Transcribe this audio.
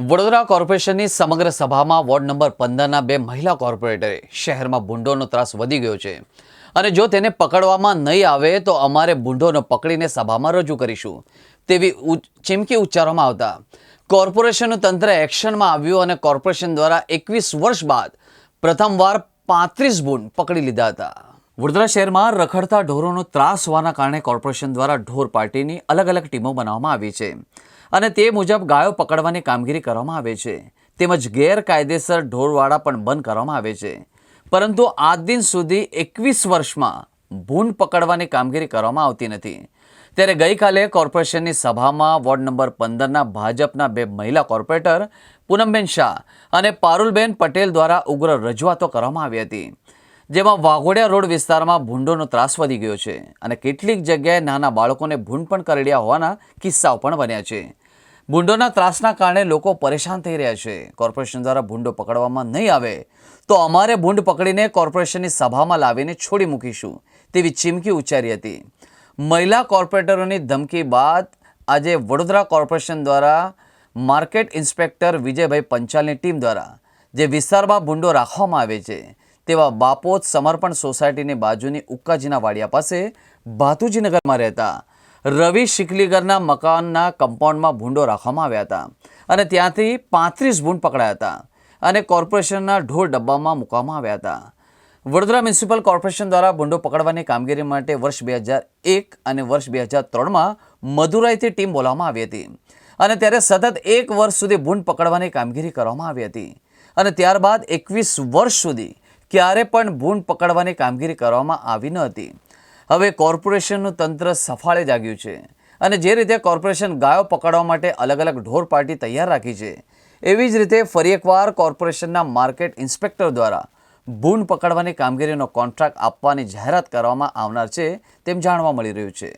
વડોદરા કોર્પોરેશનની સમગ્ર સભામાં વોર્ડ નંબર 15ના બે મહિલા કોર્પોરેટરે શહેરમાં ભૂંડોનો ત્રાસ વધી ગયો છે અને જો તેને પકડવામાં નહીં આવે તો અમારે ભૂંડોને પકડીને સભામાં રજૂ કરીશું તેવી ચીમકી ઉચ્ચારવામાં આવતા કોર્પોરેશનનું તંત્ર એક્શનમાં આવ્યું અને કોર્પોરેશન દ્વારા 21 વર્ષ બાદ પ્રથમવાર 35 ભૂંડ પકડી લીધા હતા। વડોદરા શહેરમાં રખડતા ઢોરોનો ત્રાસ હોવાના કારણે કોર્પોરેશન દ્વારા ઢોર પાર્ટીની અલગ અલગ ટીમો બનાવવામાં આવી છે અને તે મુજબ ગાયો પકડવાની કામગીરી કરવામાં આવે છે તેમજ ગેરકાયદેસર ઢોરવાડા પણ બંધ કરવામાં આવે છે, પરંતુ આજ દિન સુધી 21 વર્ષમાં ભૂંડ પકડવાની કામગીરી કરવામાં આવતી નથી। ત્યારે ગઈકાલે કોર્પોરેશનની સભામાં વોર્ડ નંબર 15ના ભાજપના બે મહિલા કોર્પોરેટર પૂનમબેન શાહ અને પારુલબેન પટેલ દ્વારા ઉગ્ર રજૂઆતો કરવામાં આવી હતી, જેમાં વાઘોડિયા રોડ વિસ્તારમાં ભૂંડોનો ત્રાસ વધી ગયો છે અને કેટલીક જગ્યાએ નાના બાળકોને ભૂંડ પણ કરડ્યા હોવાના કિસ્સાઓ પણ બન્યા છે। ભૂંડોના ત્રાસના કારણે લોકો પરેશાન થઈ રહ્યા છે। કોર્પોરેશન દ્વારા ભૂંડો પકડવામાં નહીં આવે તો અમારે ભૂંડ પકડીને કોર્પોરેશનની સભામાં લાવીને છોડી મૂકીશું તેવી ચીમકી ઉચ્ચારી હતી। મહિલા કોર્પોરેટરોની ધમકી બાદ આજે વડોદરા કોર્પોરેશન દ્વારા માર્કેટ ઇન્સ્પેક્ટર વિજયભાઈ પંચાલની ટીમ દ્વારા જે વિસ્તારમાં ભૂંડો રાખવામાં આવે છે તેવા બાપોદ સમર્પણ સોસાયટીની બાજુની ઉક્કાજીના વાડિયા પાસે ભાતુજીનગરમાં રહેતા રવિ શિકલીગરના મકાનના કમ્પાઉન્ડમાં ભૂંડો રાખવામાં આવ્યા હતા અને ત્યાંથી 35 ભૂંડ પકડાયા હતા અને કોર્પોરેશનના ઢોર ડબ્બામાં મૂકવામાં આવ્યા હતા। વડોદરા મ્યુનિસિપલ કોર્પોરેશન દ્વારા ભૂંડો પકડવાની કામગીરી માટે વર્ષ 2001 અને વર્ષ 2003માં મદુરાઈથી ટીમ બોલાવવામાં આવી હતી અને ત્યારે સતત 1 વર્ષ સુધી ભૂંડ પકડવાની કામગીરી કરવામાં આવી હતી અને ત્યારબાદ 21 વર્ષ સુધી ક્યારે પણ ભૂંડ પકડવાની કામગીરી કરવામાં આવી ન હતી। હવે કોર્પોરેશનનું તંત્ર સફાળે જાગ્યું છે અને જે રીતે કોર્પોરેશન ગાયો પકડવા માટે અલગ અલગ ઢોર પાર્ટી તૈયાર રાખી છે, એવી જ રીતે ફરી એકવાર કોર્પોરેશનના માર્કેટ ઇન્સ્પેક્ટર દ્વારા ભૂંડ પકડવાની કામગીરીનો કોન્ટ્રાક્ટ આપવાની જાહેરાત કરવામાં આવનાર છે તેમ જાણવા મળી રહ્યું છે।